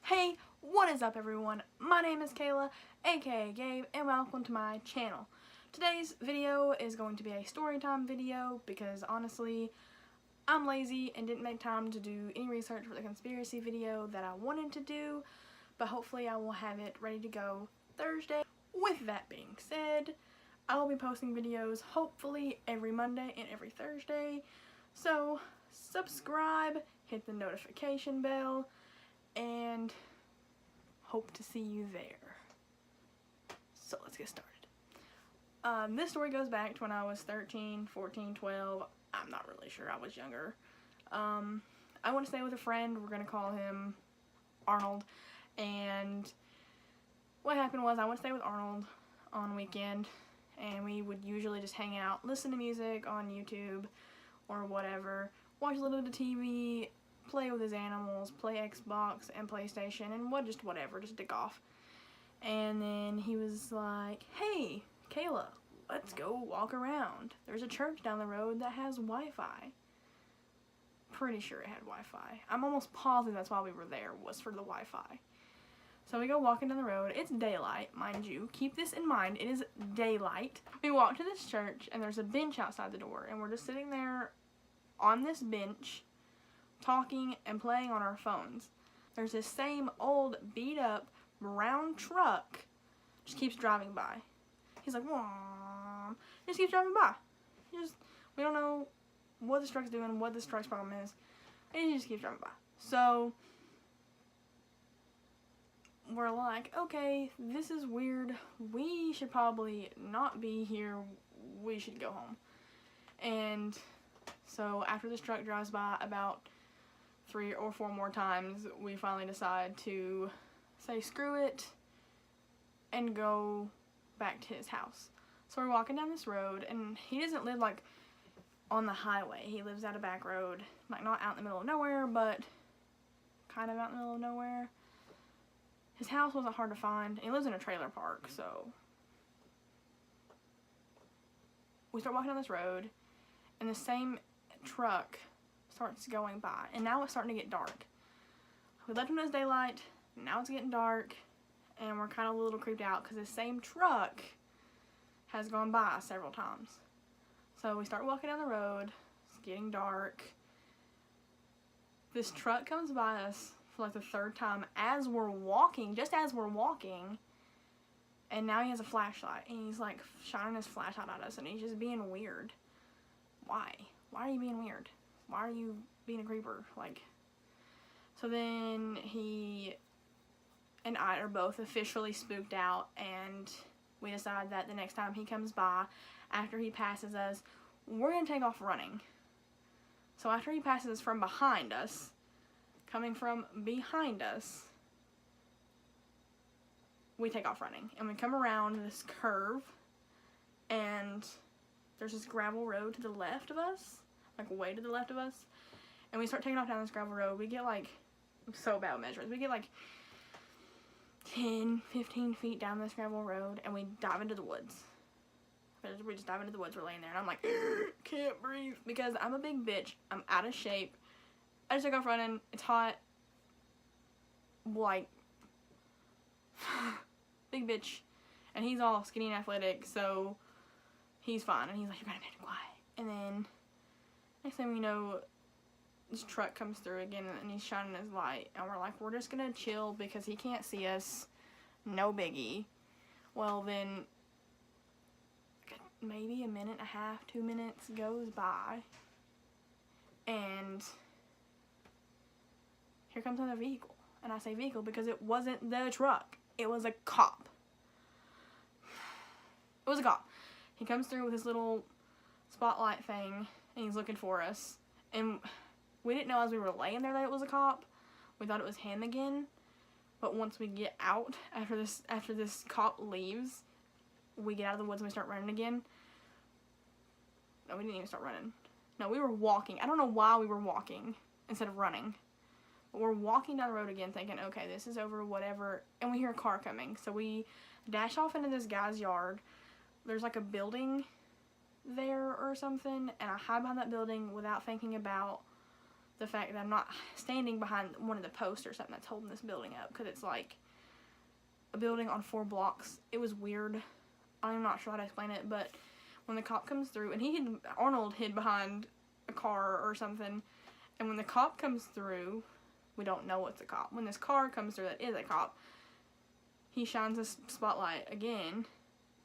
Hey, what is up everyone? My name is Kayla, aka Gabe, and welcome to my channel. Today's video is going to be a story time video because honestly, I'm lazy and didn't make time to do any research for the conspiracy video that I wanted to do, but hopefully I will have it ready to go Thursday. With that being said, I will be posting videos hopefully every Monday and every Thursday, so subscribe, hit the notification bell, and hope to see you there. So let's get started. This story goes back to when I was 13, 14, 12. I'm not really sure. I was younger. I went to stay with a friend. We're going to call him Arnold. And what happened was I went to stay with Arnold on a weekend. And we would usually just hang out, listen to music on YouTube or whatever. Watch a little bit of TV, play with his animals, play Xbox and PlayStation, and whatever, just dick off. And then he was like, hey, Kayla, let's go walk around. There's a church down the road that has Wi-Fi. Pretty sure it had Wi-Fi. I'm almost positive that's why we were there, was for the Wi-Fi. So we go walking down the road. It's daylight, mind you. Keep this in mind, it is daylight. We walk to this church, and there's a bench outside the door, and we're just sitting there on this bench, talking and playing on our phones. There's this same old beat up brown truck just keeps driving by. He's like, wah, just keeps driving by. We don't know what this truck's doing, what this truck's problem is, and he just keeps driving by. So we're like, okay, this is weird. We should probably not be here. We should go home. And so after this truck drives by about 3 or 4 more times, we finally decide to say screw it and go back to his house. So we're walking down this road, and he doesn't live like on the highway. He lives out a back road, like not out in the middle of nowhere, but kind of out in the middle of nowhere. His house wasn't hard to find. He lives in a trailer park, so we start walking down this road, and the same truck starts going by, and now it's starting to get dark. We left him as daylight, now it's getting dark, and we're kind of a little creeped out because the same truck has gone by several times. So we start walking down the road, it's getting dark. This truck comes by us for like the 3rd time as we're walking, just as we're walking, and now he has a flashlight, and he's like shining his flashlight at us, and he's just being weird. Why? Why are you being weird? Why are you being a creeper? Like, so then he and I are both officially spooked out, and we decide that the next time he comes by, after he passes us, we're going to take off running. So after he passes from behind us, coming from behind us, we take off running. And we come around this curve, and there's this gravel road to the left of us, like way to the left of us, and we start taking off down this gravel road. We get like, I'm so bad with measurements, we get like 10, 15 feet down this gravel road, and we dive into the woods. We just dive into the woods, we're laying there, and I'm like, can't breathe, because I'm a big bitch, I'm out of shape, I just took off running, it's hot, like, big bitch, and he's all skinny and athletic, so he's fine, and he's like, you're gonna be quiet. And then next thing we know, this truck comes through again, and he's shining his light, and we're like, we're just gonna chill because he can't see us, no biggie. Well, then maybe a minute and a half, 2 minutes goes by, and here comes another vehicle. And I say vehicle because it wasn't the truck, it was a cop. It was a cop. He comes through with his little spotlight thing, and he's looking for us. And we didn't know as we were laying there that it was a cop. We thought it was him again. But once we get out, after this cop leaves, we get out of the woods and we start running again. No, we didn't even start running. No, we were walking. I don't know why we were walking instead of running. But we're walking down the road again thinking, okay, this is over, whatever. And we hear a car coming. So we dash off into this guy's yard. There's like a building there or something, and I hide behind that building without thinking about the fact that I'm not standing behind one of the posts or something that's holding this building up, because it's like a building on 4 blocks. It was weird. I'm not sure how to explain it, but when the cop comes through, and Arnold hid behind a car or something, and when the cop comes through, we don't know it's a cop. When this car comes through that is a cop, he shines a spotlight again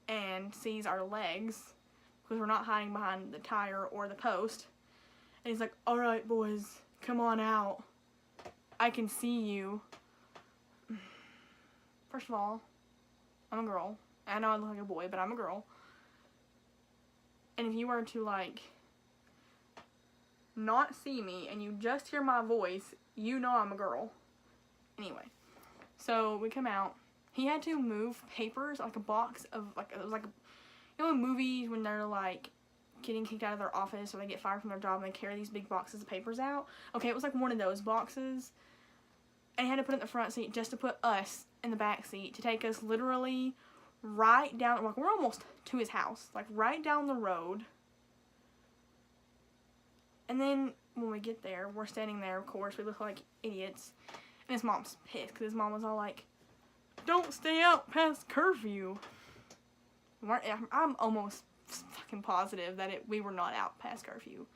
and sees our legs, because we're not hiding behind the tire or the post. And he's like, "Alright, boys, come on out. I can see you." First of all, I'm a girl. I know I look like a boy, but I'm a girl. And if you were to, like, not see me and you just hear my voice, you know I'm a girl. Anyway, so we come out. He had to move papers, like a box of, like, it was like, you know in movies when they're, like, getting kicked out of their office or they get fired from their job and they carry these big boxes of papers out? Okay, it was like one of those boxes. And he had to put it in the front seat just to put us in the back seat, to take us literally right down, like, we're almost to his house, like, right down the road. And then when we get there, we're standing there, of course, we look like idiots. And his mom's pissed, because his mom was all like, "Don't stay out past curfew." I'm almost fucking positive that we were not out past curfew.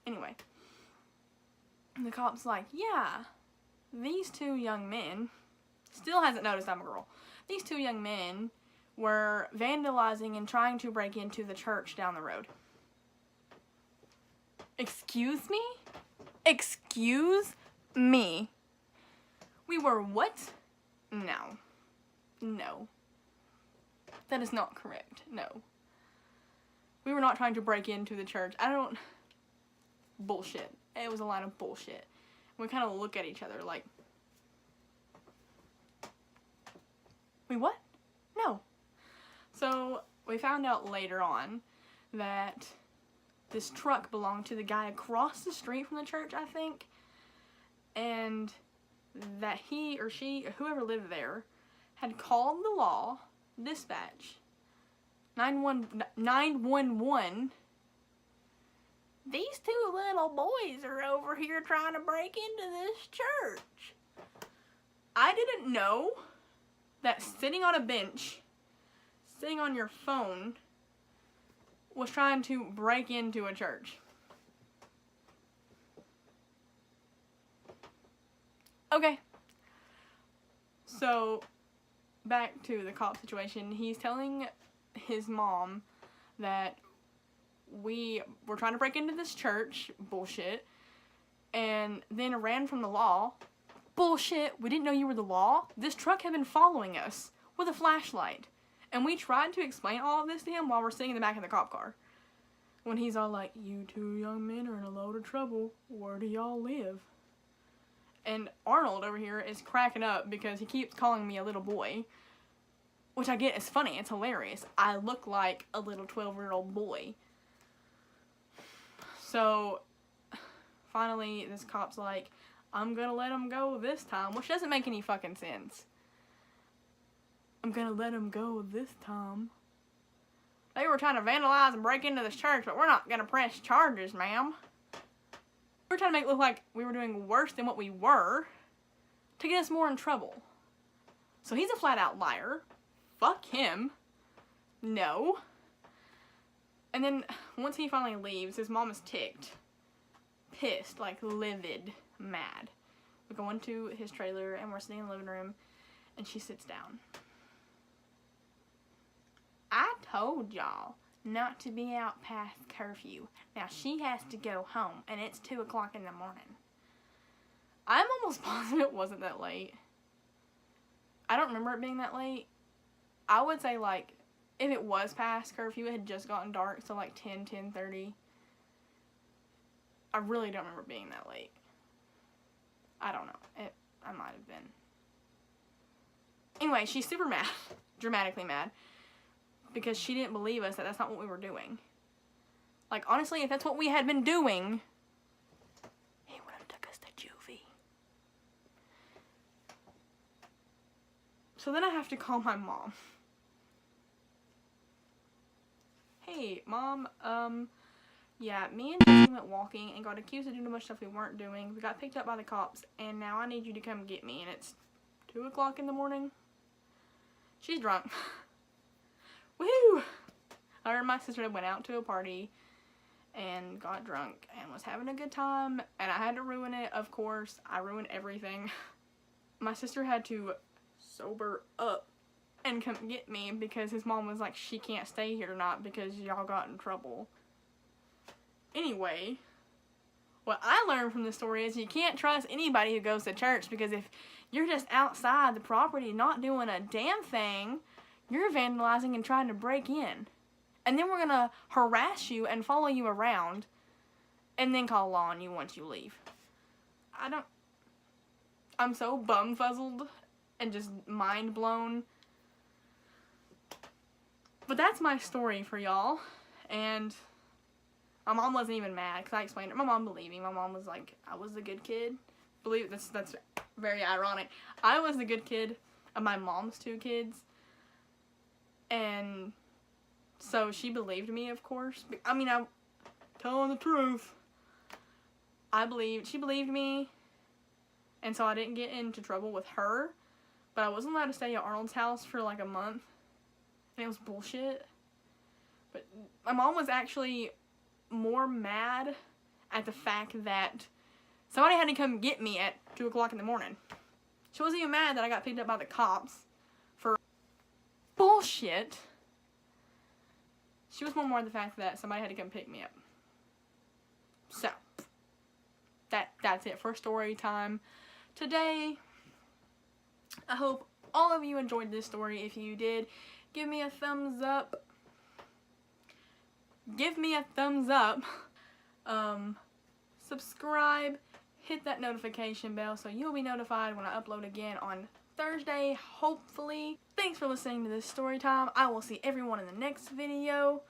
Anyway, the cop's like, "Yeah, these 2 young men," still hasn't noticed I'm a girl, "these 2 young men were vandalizing and trying to break into the church down the road." Excuse me? Excuse me. We were what? No. No. That is not correct. No. We were not trying to break into the church. Bullshit. It was a line of bullshit. We kind of look at each other like, "We what? No." So we found out later on that this truck belonged to the guy across the street from the church, I think, and that he or she or whoever lived there had called the law, dispatch, 911. "These 2 little boys are over here trying to break into this church." I didn't know that sitting on a bench, sitting on your phone, was trying to break into a church. Okay. So, back to the cop situation. He's telling his mom that we were trying to break into this church. Bullshit. And then ran from the law. Bullshit. We didn't know you were the law. This truck had been following us with a flashlight. And we tried to explain all of this to him while we're sitting in the back of the cop car. When he's all like, "You 2 young men are in a load of trouble. Where do y'all live?" And Arnold over here is cracking up because he keeps calling me a little boy. Which I get is funny. It's hilarious. I look like a little 12-year-old boy. So, finally, this cop's like, "I'm gonna let him go this time." Which doesn't make any fucking sense. "I'm gonna let him go this time. They were trying to vandalize and break into this church, but we're not gonna press charges, ma'am. We're trying to make it look like we were doing worse than what we were to get us more in trouble." So he's a flat-out liar. Fuck him. No. And then, once he finally leaves, his mom is ticked. Pissed, like livid, mad. We go into his trailer, and we're sitting in the living room, and she sits down. "I told y'all not to be out past curfew. Now she has to go home, and it's 2 o'clock in the morning." I'm almost positive it wasn't that late. I don't remember it being that late. I would say, like, if it was past curfew, it had just gotten dark, so like 10:30. I really don't remember it being that late. I don't know. I might have been. Anyway, she's super mad. Dramatically mad. Because she didn't believe us that that's not what we were doing. Like, honestly, if that's what we had been doing, he would have took us to juvie. So then I have to call my mom. "Hey, Mom, Yeah, me and Jesse went walking and got accused of doing a bunch of stuff we weren't doing. We got picked up by the cops, and now I need you to come get me, and it's 2 o'clock in the morning. She's drunk. Woo! Her and my sister went out to a party and got drunk and was having a good time, and I had to ruin it, of course. I ruined everything. My sister had to sober up and come get me because his mom was like, she can't stay here tonight because y'all got in trouble. Anyway, what I learned from this story is you can't trust anybody who goes to church, because if you're just outside the property not doing a damn thing, you're vandalizing and trying to break in. And then we're going to harass you and follow you around and then call law on you once you leave. I'm so bumfuzzled and just mind blown. But that's my story for y'all. And my mom wasn't even mad because I explained it. My mom believed me. My mom was like, I was the good kid. Believe that's very ironic. I was the good kid of my mom's 2 kids. And so she believed me, of course. I mean, I'm telling the truth. She believed me. And so I didn't get into trouble with her. But I wasn't allowed to stay at Arnold's house for like a month. And it was bullshit. But my mom was actually more mad at the fact that somebody had to come get me at 2 o'clock in the morning. She wasn't even mad that I got picked up by the cops for bullshit. She was more the fact that somebody had to come pick me up. So, that's it for story time today. I hope all of you enjoyed this story. If you did, give me a thumbs up. Give me a thumbs up. Subscribe. Hit that notification bell so you'll be notified when I upload again on Thursday, hopefully. Thanks for listening to this story time. I will see everyone in the next video.